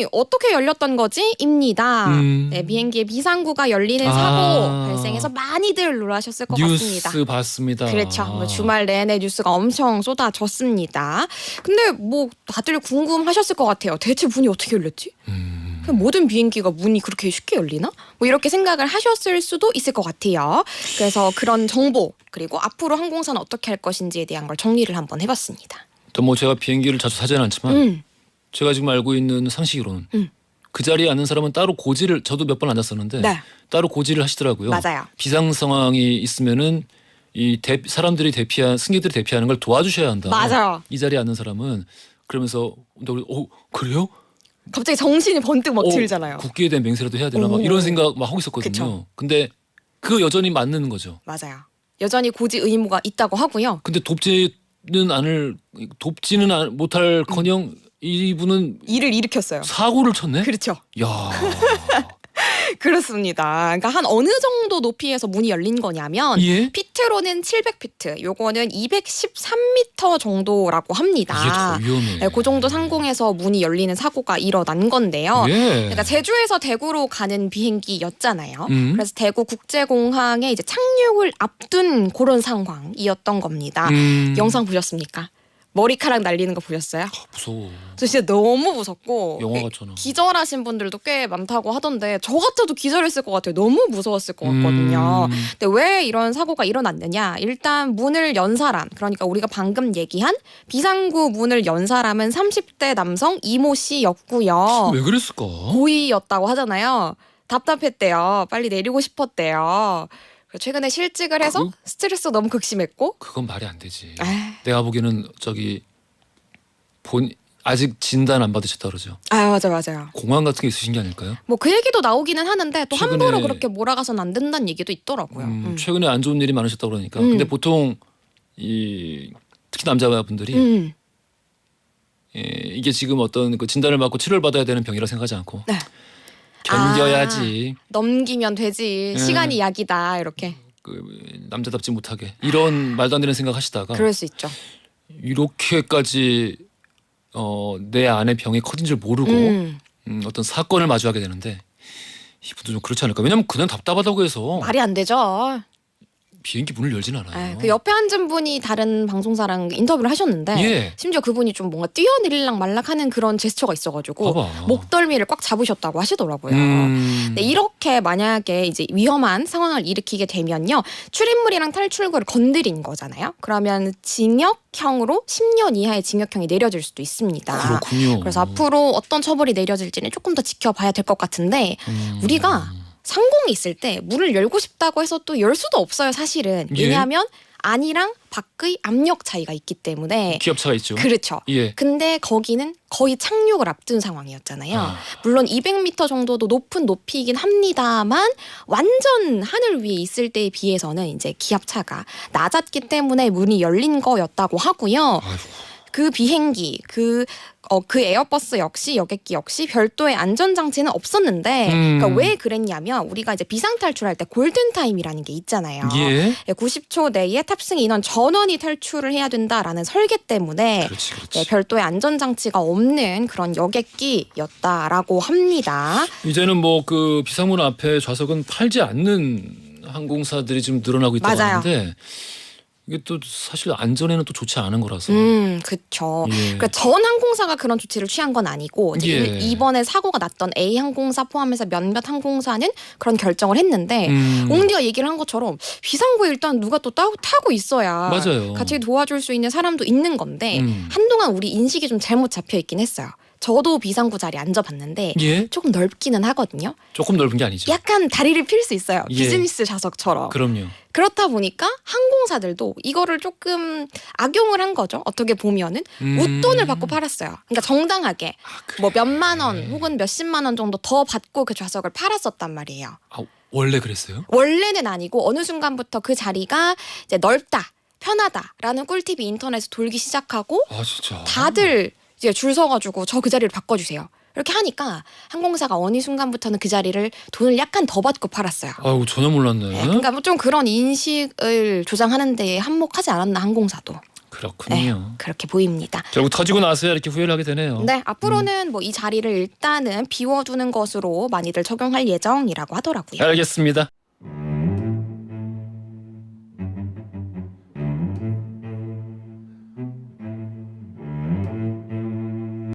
문이 어떻게 열렸던 거지? 입니다. 네, 비행기에 비상구가 열리는 사고 발생해서 많이들 놀라셨을 것 같습니다. 뉴스 봤습니다. 그렇죠. 뭐 주말 내내 뉴스가 엄청 쏟아졌습니다. 근데 뭐 다들 궁금하셨을 것 같아요. 대체 문이 어떻게 열렸지? 모든 비행기가 문이 그렇게 쉽게 열리나? 뭐 이렇게 생각을 하셨을 수도 있을 것 같아요. 그래서 그런 정보 그리고 앞으로 항공사는 어떻게 할 것인지에 대한 걸 정리를 한번 해봤습니다. 또 뭐 제가 비행기를 자주 타지는 않지만 제가 지금 알고 있는 상식으로는 그 자리에 앉는 사람은 따로 고지를 저도 몇 번 앉았었는데 네. 따로 고지를 하시더라고요. 맞아요. 비상 상황이 있으면은 이 사람들이 승객들이 대피하는 걸 도와주셔야 한다. 맞아요. 이 자리에 앉는 사람은 그러면서 그래요? 갑자기 정신이 번뜩 막 들잖아요. 국기에 대한 맹세라도 해야 되나 막 이런 생각 막 하고 있었거든요. 그쵸. 근데 그거 여전히 맞는 거죠. 맞아요. 여전히 고지 의무가 있다고 하고요. 근데 돕지는 못할커녕 이분은 일을 일으켰어요. 사고를 쳤네. 그렇죠. 야, 그렇습니다. 그러니까 한 어느 정도 높이에서 문이 열린 거냐면 예? 피트로는 700피트, 요거는 213m 정도라고 합니다. 이게 더 위험해. 네, 그 정도 상공에서 문이 열리는 사고가 일어난 건데요. 예. 그러니까 제주에서 대구로 가는 비행기였잖아요. 음. 그래서 대구 국제공항에 이제 착륙을 앞둔 그런 상황이었던 겁니다. 영상 보셨습니까? 머리카락 날리는 거 보셨어요? 무서워. 저 진짜 너무 무섭고 영화 같잖아. 기절하신 분들도 꽤 많다고 하던데 저 같아도 기절했을 것 같아요. 너무 무서웠을 것 같거든요. 근데 왜 이런 사고가 일어났느냐? 일단 문을 연 사람, 그러니까 우리가 방금 얘기한 비상구 문을 연 사람은 30대 남성 이모 씨였고요. 왜 그랬을까? 고의였다고 하잖아요. 답답했대요. 빨리 내리고 싶었대요. 최근에 실직을 해서 스트레스 너무 극심했고. 그건 말이 안 되지. 에이. 내가 보기에는 아직 진단 안 받으셨다 그러죠. 아 맞아요. 공황 같은 게 있으신 게 아닐까요? 뭐 그 얘기도 나오기는 하는데 또 최근에- 함부로 그렇게 몰아가서는 안 된다는 얘기도 있더라고요. 최근에 안 좋은 일이 많으셨다 그러니까. 근데 보통 특히 남자분들이 이게 지금 어떤 그 진단을 받고 치료를 받아야 되는 병이라 생각하지 않고 네. 견뎌야지. 넘기면 되지. 시간이 약이다 이렇게. 그 남자답지 못하게 이런 말도 안 되는 생각하시다가 그럴 수 있죠. 이렇게까지 내 안에 병이 커진 줄 모르고 어떤 사건을 마주하게 되는데 이분도 좀 그렇지 않을까? 왜냐면 그냥 답답하다고 해서 말이 안 되죠. 비행기 문을 열진 않아요. 그 옆에 앉은 분이 다른 방송사랑 인터뷰를 하셨는데 예. 심지어 그분이 좀 뭔가 뛰어내릴락 말락하는 그런 제스처가 있어가지고 봐봐. 목덜미를 꽉 잡으셨다고 하시더라고요. 네, 이렇게 만약에 이제 위험한 상황을 일으키게 되면요, 출입물이랑 탈출구를 건드린 거잖아요. 그러면 징역형으로 10년 이하의 징역형이 내려질 수도 있습니다. 그렇군요. 그래서 앞으로 어떤 처벌이 내려질지는 조금 더 지켜봐야 될 것 같은데 우리가 상공에 있을 때 문을 열고 싶다고 해서 또 열 수도 없어요, 사실은. 예. 왜냐하면 안이랑 밖의 압력 차이가 있기 때문에. 기업차가 있죠. 그렇죠. 예. 근데 거기는 거의 착륙을 앞둔 상황이었잖아요. 물론 200m 정도도 높은 높이이긴 합니다만 완전 하늘 위에 있을 때에 비해서는 이제 기압차가 낮았기 때문에 문이 열린 거였다고 하고요. 그 비행기, 그 에어버스 역시 여객기 역시 별도의 안전장치는 없었는데 그러니까 왜 그랬냐면 우리가 이제 비상탈출할 때 골든타임이라는 게 있잖아요. 예. 90초 내에 탑승 인원 전원이 탈출을 해야 된다라는 설계 때문에 그렇지. 별도의 안전장치가 없는 그런 여객기였다라고 합니다. 이제는 뭐 그 비상문 앞에 좌석은 팔지 않는 항공사들이 좀 늘어나고 있다고 맞아요. 하는데 이게 또 사실 안전에는 또 좋지 않은 거라서. 그렇죠. 예. 그러니까 전 항공사가 그런 조치를 취한 건 아니고 이제 예. 이번에 사고가 났던 A 항공사 포함해서 몇몇 항공사는 그런 결정을 했는데 옹디가 얘기를 한 것처럼 비상구에 일단 누가 또 타고 있어야 맞아요. 같이 도와줄 수 있는 사람도 있는 건데 한동안 우리 인식이 좀 잘못 잡혀 있긴 했어요. 저도 비상구 자리에 앉아봤는데 예. 조금 넓기는 하거든요. 조금 넓은 게 아니죠. 약간 다리를 필 수 있어요. 예. 비즈니스 좌석처럼. 그럼요. 그렇다 보니까 항공사들도 이거를 조금 악용을 한 거죠. 어떻게 보면은 웃돈을 받고 팔았어요. 그러니까 정당하게 그래. 뭐 몇만 원 혹은 몇십만 원 정도 더 받고 그 좌석을 팔았었단 말이에요. 원래 그랬어요? 원래는 아니고 어느 순간부터 그 자리가 이제 넓다, 편하다라는 꿀팁이 인터넷에 돌기 시작하고 진짜. 다들 이제 줄 서가지고 저 그 자리를 바꿔주세요. 이렇게 하니까 항공사가 어느 순간부터는 그 자리를 돈을 약간 더 받고 팔았어요. 아유 전혀 몰랐네. 네, 그러니까 뭐 좀 그런 인식을 조장하는 데 한몫하지 않았나 항공사도. 그렇군요. 그렇게 보입니다. 결국 터지고 나서야 이렇게 후회를 하게 되네요. 네, 앞으로는 뭐 이 자리를 일단은 비워두는 것으로 많이들 적용할 예정이라고 하더라고요. 알겠습니다.